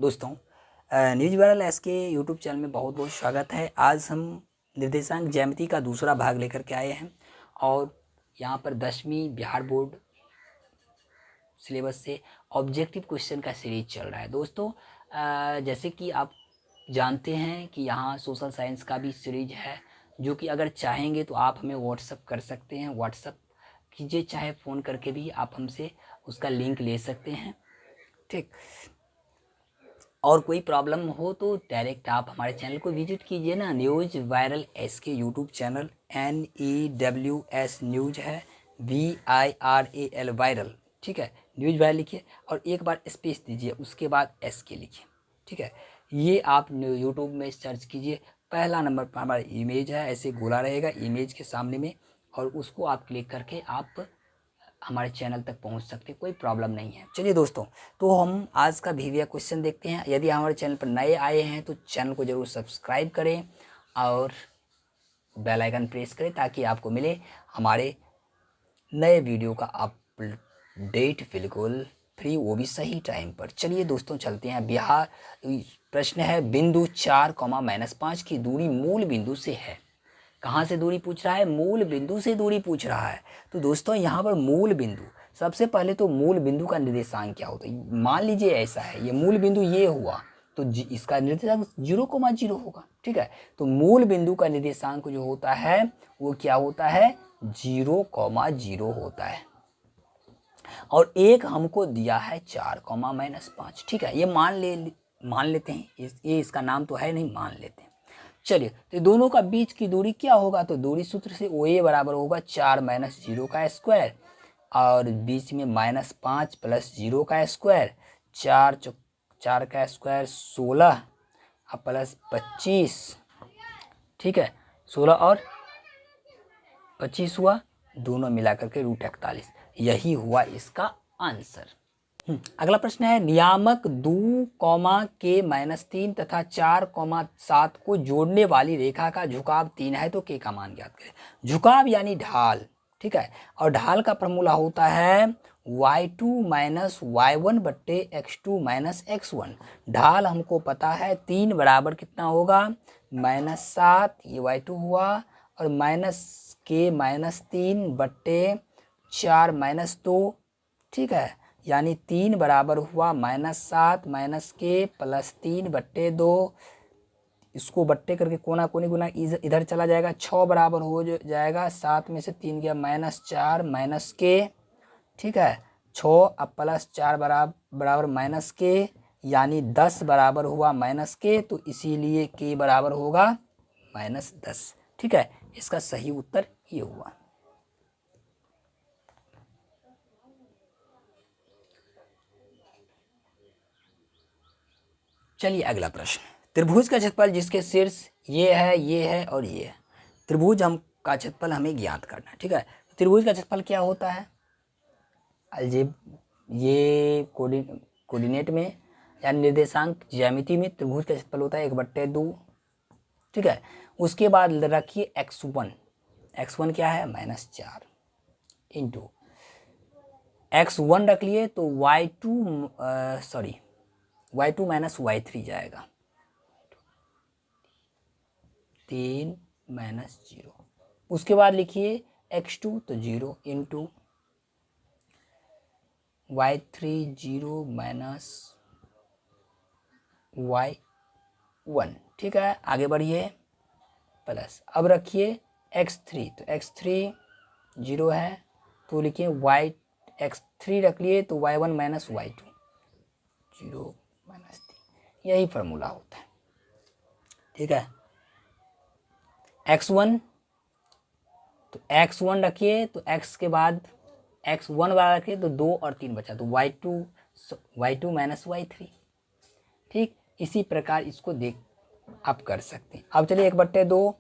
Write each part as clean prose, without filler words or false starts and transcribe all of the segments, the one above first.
दोस्तों, news viral S के YouTube channel में बहुत बहुत स्वागत है। आज हम निर्देशांक ज्यामिति का दूसरा भाग लेकर के आए हैं और यहाँ पर 10वीं बिहार बोर्ड सिलेबस से ऑब्जेक्टिव क्वेश्चन का सीरीज चल रहा है। दोस्तों, जैसे कि आप जानते हैं कि यहाँ सोशल साइंस का भी सीरीज है, जो कि अगर चाहेंगे तो आप हमें व्हाट्सअप कर सकते हैं। व्हाट्सअप कीजिए, चाहे फ़ोन करके भी आप हमसे उसका लिंक ले सकते हैं। ठीक, और कोई प्रॉब्लम हो तो डायरेक्ट आप हमारे चैनल को विजिट कीजिए ना। न्यूज वायरल एस के यूट्यूब चैनल NEWS न्यूज है, VIRAL वायरल। ठीक है, न्यूज वायरल लिखिए और एक बार स्पेस दीजिए, उसके बाद एस के लिखिए। ठीक है, ये आप यूट्यूब में सर्च कीजिए। पहला नंबर पर हमारा इमेज है, ऐसे गोला रहेगा इमेज के सामने में, और उसको आप क्लिक करके आप हमारे चैनल तक पहुंच सकते हैं, कोई प्रॉब्लम नहीं है। चलिए दोस्तों, तो हम आज का वीडियो क्वेश्चन देखते हैं। यदि हमारे चैनल पर नए आए हैं तो चैनल को ज़रूर सब्सक्राइब करें और बेल आइकन प्रेस करें ताकि आपको मिले हमारे नए वीडियो का अपडेट बिल्कुल फ्री, वो भी सही टाइम पर। चलिए दोस्तों, चलते हैं। बिहार प्रश्न है, बिंदु 4, -5 की दूरी मूल बिंदु से है। कहाँ से दूरी पूछ रहा है? मूल बिंदु से दूरी पूछ रहा है। तो दोस्तों, यहाँ पर मूल बिंदु, सबसे पहले तो मूल बिंदु का निर्देशांक क्या होता है? मान लीजिए ऐसा है, ये मूल बिंदु ये हुआ तो इसका निर्देशांक 0,0 होगा। ठीक है, तो मूल बिंदु का निर्देशांक जो होता है वो क्या होता है? 0,0 होता है। और एक हमको दिया है 4, -5। ठीक है, ये मान लेते हैं, ये इसका नाम तो है नहीं, मान लेते हैं। चलिए, तो दोनों का बीच की दूरी क्या होगा? तो दूरी सूत्र से OA बराबर होगा 4 - 0 का स्क्वायर, और बीच में -5 + 0 का स्क्वायर। 4 का स्क्वायर 16 प्लस 25। ठीक है, 16 और 25 हुआ, दोनों मिला करके √41। यही हुआ इसका आंसर। अगला प्रश्न है, नियामक 2, K-3 तथा 4, 7 को जोड़ने वाली रेखा का झुकाव 3 है तो K का मान ज्ञात करें। झुकाव यानी ढाल। ठीक है, और ढाल का फॉर्मूला होता है y2 - y1 बट्टे x2 - x1। ढाल हमको पता है 3 बराबर कितना होगा? -7, ये y2 हुआ, और -K-3 बट्टे 4 - 2। ठीक है, यानी 3 बराबर हुआ -7 - K + 3 बट्टे 2। इसको बट्टे करके कोना कोनी गुना इधर चला जाएगा, 6 बराबर हो जाएगा। 7 में से 3 गया -4 - K। ठीक है, 6 + 4 बराबर -K, यानी 10 बराबर हुआ -K, तो इसीलिए K बराबर होगा -10। ठीक है, इसका सही उत्तर ये हुआ। चलिए अगला प्रश्न, त्रिभुज का क्षेत्रफल जिसके शीर्ष ये है और ये है। त्रिभुज का क्षेत्रफल हमें ज्ञात करना है। ठीक है, त्रिभुज का क्षेत्रफल क्या होता है? अलजेब ये कोऑर्डिनेट में या निर्देशांक ज्यामिति में त्रिभुज का क्षेत्रफल होता है 1/2। ठीक है, उसके बाद रखिए x1 क्या है? -4 इंटू x1 रख लिए तो y2 -y3 जाएगा, 3 - 0। उसके बाद लिखिए x2 तो 0 इंटू y3 0 - y1। ठीक है, आगे बढ़िए, प्लस अब रखिए x3, तो x3 0 है तो लिखिए x3 रख लिए तो y1 - y2 0 - 3। यही फार्मूला होता है। ठीक है, x1 तो x1 रखिए तो x के बाद x1 वाला रखिए तो 2 और 3 बचा, तो y2 - y3। ठीक, इसी प्रकार इसको देख आप कर सकते हैं। अब चलिए 1/2,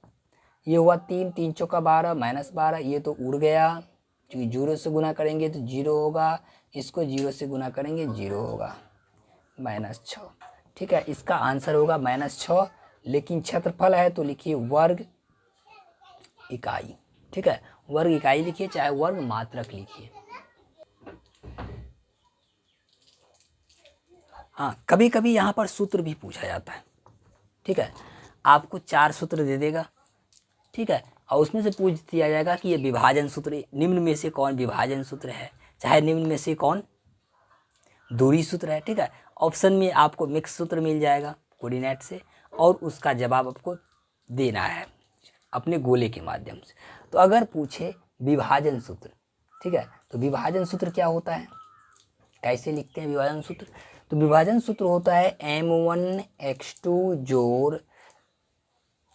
ये हुआ 3, 3 चौका 12 -12, ये तो उड़ गया क्योंकि 0 से गुना करेंगे तो 0 होगा, इसको 0 से गुना करेंगे 0 होगा, -6। ठीक है, इसका आंसर होगा -6। लेकिन क्षेत्रफल है तो लिखिए वर्ग इकाई। ठीक है, वर्ग इकाई लिखिए, चाहे वर्ग मात्रक लिखिए। हाँ, कभी कभी यहाँ पर सूत्र भी पूछा जाता है, ठीक है। आपको 4 सूत्र दे देगा, ठीक है, और उसमें से पूछ दिया जाएगा कि ये विभाजन सूत्र, निम्न में से कौन विभाजन सूत्र है, चाहे निम्न में से कौन दूरी सूत्र है, ठीक है। ऑप्शन में आपको मिक्स सूत्र मिल जाएगा कोऑर्डिनेट से, और उसका जवाब आपको देना है अपने गोले के माध्यम से। तो अगर पूछे विभाजन सूत्र, ठीक है, तो विभाजन सूत्र क्या होता है, कैसे लिखते हैं विभाजन सूत्र? तो विभाजन सूत्र होता है m1x2 जोड़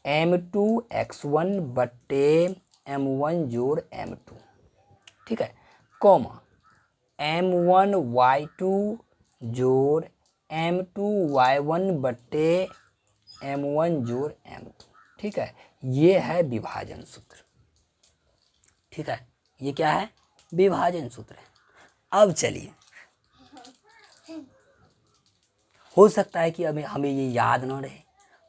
m2x1 बट्टे m1 जोड़ m2, ठीक है, कॉमा m1y2 जोड़ m2y1 बट्टे m1 जोड़ m2, ठीक है। ये है विभाजन सूत्र, ठीक है, ये क्या है, विभाजन सूत्र है। अब चलिए, हो सकता है कि हमें ये याद ना रहे,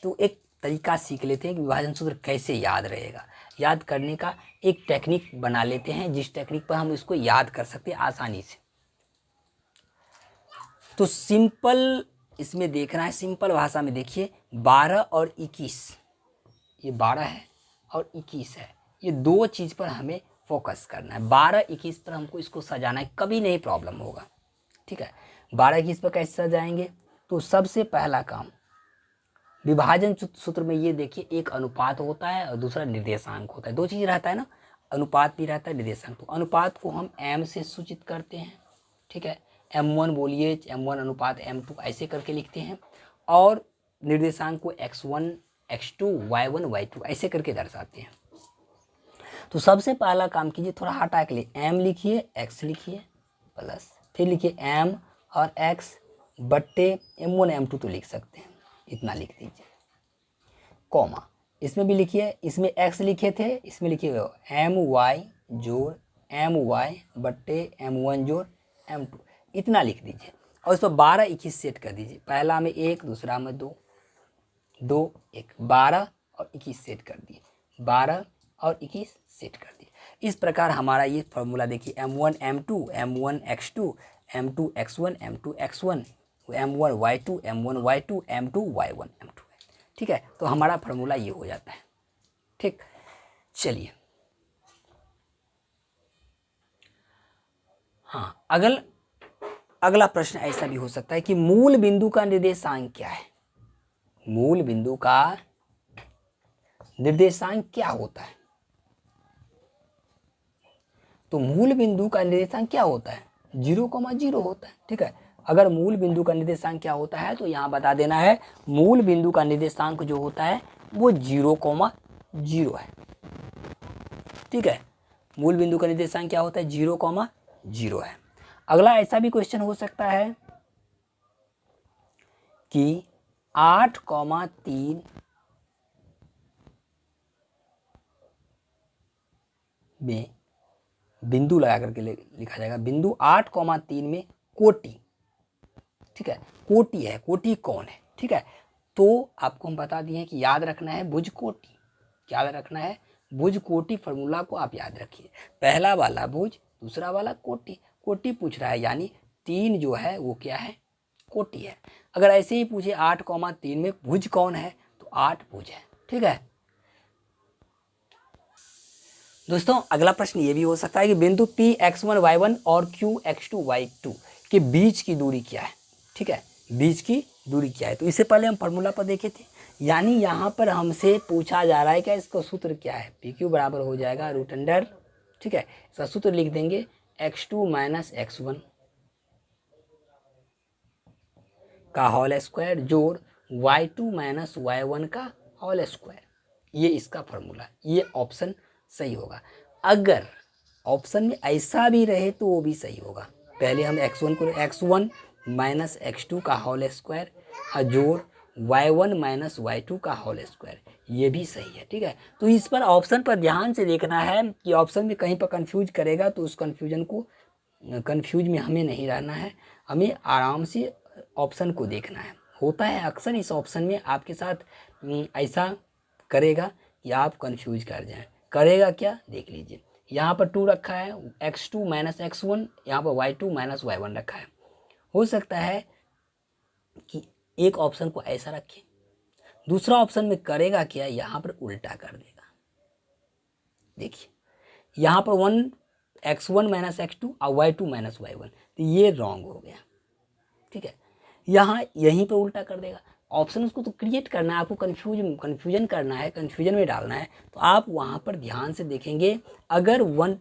तो एक तरीका सीख लेते हैं कि विभाजन सूत्र कैसे याद रहेगा। याद करने का एक टेक्निक बना लेते हैं, जिस टेक्निक पर हम इसको याद कर सकते हैं आसानी से। तो सिंपल इसमें देखना है, सिंपल भाषा में देखिए, 12 और 21, ये 12 है और 21 है, ये दो चीज़ पर हमें फोकस करना है। 12-21 पर हमको इसको सजाना है, कभी नहीं प्रॉब्लम होगा, ठीक है। 12-21 पर कैसे सजाएंगे? तो सबसे पहला काम, विभाजन सूत्र में ये देखिए, एक अनुपात होता है और दूसरा निर्देशांक होता है, दो चीज़ रहता है ना, अनुपात भी रहता है, निर्देशांक। तो अनुपात को हम m से सूचित करते हैं, ठीक है, m1 बोलिए, m1 अनुपात m2 ऐसे करके लिखते हैं, और निर्देशांक को x1 x2 y1 y2 ऐसे करके दर्शाते हैं। तो सबसे पहला काम कीजिए, थोड़ा हटा के लिए m लिखिए, x लिखिए, प्लस फिर लिखिए m और x बट्टे m1 m2 तो लिख सकते हैं, इतना लिख दीजिए, कॉमा इसमें भी लिखिए, इसमें x लिखे थे, इसमें लिखिए my जोड़ my बट्टे m1 जोड़ m2, इतना लिख दीजिए, और इस पर 12-21 सेट कर दीजिए। पहला में 1, दूसरा में 2, 2 1, 12 और 21 सेट कर दिए, 12 और 21 सेट कर दिए। इस प्रकार हमारा ये फॉर्मूला देखिए, m1 m2 m1 x2 m2 x1 m2 x1 m1 y2 m1 y2 m2 y1 m2, ठीक है। तो हमारा फॉर्मूला ये हो जाता है, ठीक। चलिए, हाँ, अगला प्रश्न ऐसा भी हो सकता है कि मूल बिंदु का निर्देशांक क्या है? मूल बिंदु का निर्देशांक क्या होता है? तो मूल बिंदु का निर्देशांक क्या होता है? 0,0 होता है, ठीक है। अगर मूल बिंदु का निर्देशांक क्या होता है तो यहाँ बता देना है, मूल बिंदु का निर्देशांक जो होता है वो 0,0 है, ठीक है। मूल बिंदु का निर्देशांक क्या होता है? 0,0 है। अगला ऐसा भी क्वेश्चन हो सकता है कि 8,3 में बिंदु लगा करके लिखा जाएगा, बिंदु 8,3 में कोटि, ठीक है, कोटि है, कोटि कौन है, ठीक है। तो आपको हम बता दिए कि याद रखना है भुज कोटि, क्या याद रखना है? भुज कोटि फॉर्मूला को आप याद रखिए, पहला वाला भुज, दूसरा वाला कोटि, कोटि पूछ रहा है, यानी 3 जो है वो क्या है? कोटि है। अगर ऐसे ही पूछे 8,3 में भुज कौन है, तो 8 भुज है, ठीक है। दोस्तों अगला प्रश्न ये भी हो सकता है कि बिंदु P x1 y1 और Q x2 y2 के बीच की दूरी क्या है, ठीक है, बीच की दूरी क्या है? तो इससे पहले हम फार्मूला पर देखे थे, यानी यहाँ पर हमसे पूछा जा रहा है कि इसका सूत्र क्या है? PQ बराबर हो जाएगा रूट अंडर, ठीक है, इसका सूत्र लिख देंगे x2 माइनस x1 का होल स्क्वायर जोड़ y2 माइनस y1 का होल स्क्वायर, ये इसका फॉर्मूला, ये ऑप्शन सही होगा। अगर ऑप्शन में ऐसा भी रहे तो वो भी सही होगा। पहले हम x1 को x1 माइनस x2 का होल स्क्वायर जोड़ y1 माइनस y2 का होल स्क्वायर, ये भी सही है, ठीक है। तो इस पर ऑप्शन पर ध्यान से देखना है कि ऑप्शन में कहीं पर कंफ्यूज करेगा तो उस कंफ्यूज में हमें नहीं रहना है, हमें आराम से ऑप्शन को देखना है। होता है अक्सर इस ऑप्शन में आपके साथ ऐसा करेगा कि आप कंफ्यूज कर जाएं। करेगा क्या, देख लीजिए, यहाँ पर 2 रखा है, x2 माइनस x1, यहाँ पर y2 माइनस y1 रखा है। हो सकता है कि एक ऑप्शन को ऐसा रखें, दूसरा ऑप्शन में करेगा क्या, यहाँ पर उल्टा कर देगा। देखिए यहाँ पर 1x1 माइनस x2 और y2 माइनस y1, तो ये रॉन्ग हो गया। ठीक है, यहाँ यहीं पर उल्टा कर देगा। ऑप्शन उसको तो क्रिएट करना है, आपको कन्फ्यूजन करना है, कन्फ्यूजन में डालना है। तो आप वहाँ पर ध्यान से देखेंगे, अगर 1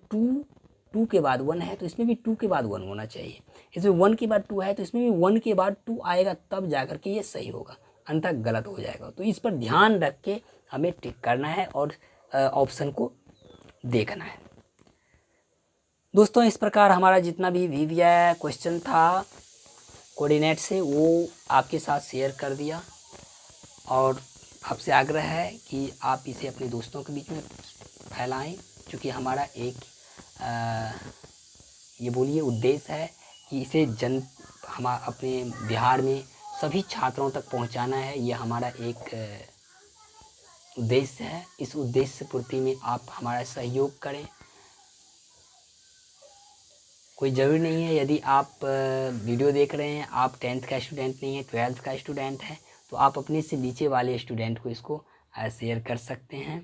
2 के बाद 1 है तो इसमें भी 2 के बाद 1 होना चाहिए, इसमें 1 के बाद 2 है तो इसमें भी 1 के बाद 2 आएगा, तब जा कर के ये सही होगा, अन्यथा गलत हो जाएगा। तो इस पर ध्यान रख के हमें टिक करना है और ऑप्शन को देखना है। दोस्तों इस प्रकार हमारा जितना भी वीवीआई क्वेश्चन था कोऑर्डिनेट से, वो आपके साथ शेयर कर दिया, और आपसे आग्रह है कि आप इसे अपने दोस्तों के बीच में फैलाएं, क्योंकि हमारा एक ये बोलिए उद्देश्य है कि इसे हम अपने बिहार में सभी छात्रों तक पहुंचाना है। ये हमारा एक उद्देश्य है। इस उद्देश्य पूर्ति में आप हमारा सहयोग करें। कोई ज़रूरी नहीं है, यदि आप वीडियो देख रहे हैं, आप 10th का स्टूडेंट नहीं है, 12th का स्टूडेंट है, तो आप अपने से नीचे वाले स्टूडेंट को इसको शेयर कर सकते हैं।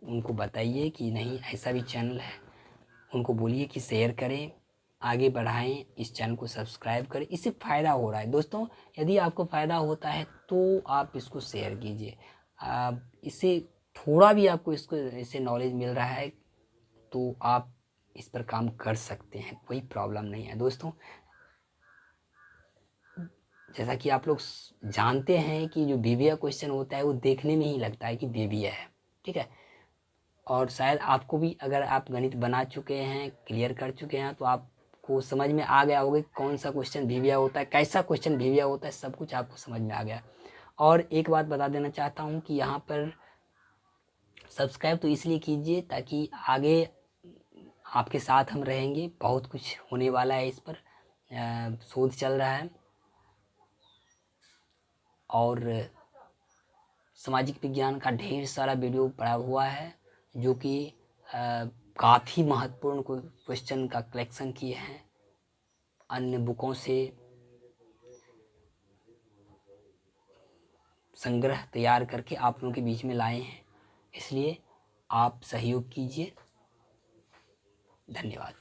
उनको बताइए कि नहीं ऐसा भी चैनल है, उनको बोलिए कि शेयर करें, आगे बढ़ाएं, इस चैनल को सब्सक्राइब करें, इससे फ़ायदा हो रहा है। दोस्तों यदि आपको फ़ायदा होता है तो आप इसको शेयर कीजिए, इससे थोड़ा भी आपको इससे नॉलेज मिल रहा है तो आप इस पर काम कर सकते हैं, कोई प्रॉब्लम नहीं है। दोस्तों जैसा कि आप लोग जानते हैं कि जो वीवीआई क्वेश्चन होता है वो देखने में ही लगता है कि वीवीआई है, ठीक है, और शायद आपको भी, अगर आप गणित बना चुके हैं, क्लियर कर चुके हैं, तो आपको समझ में आ गया होगा कौन सा क्वेश्चन वीवीआई होता है, कैसा क्वेश्चन वीवीआई होता है, सब कुछ आपको समझ में आ गया। और एक बात बता देना चाहता हूँ कि यहाँ पर सब्सक्राइब तो इसलिए कीजिए ताकि आगे आपके साथ हम रहेंगे, बहुत कुछ होने वाला है, इस पर शोध चल रहा है, और सामाजिक विज्ञान का ढेर सारा वीडियो पड़ा हुआ है जो कि काफ़ी महत्वपूर्ण क्वेश्चन का कलेक्शन किए हैं, अन्य बुकों से संग्रह तैयार करके आप लोगों के बीच में लाए हैं, इसलिए आप सहयोग कीजिए। धन्यवाद।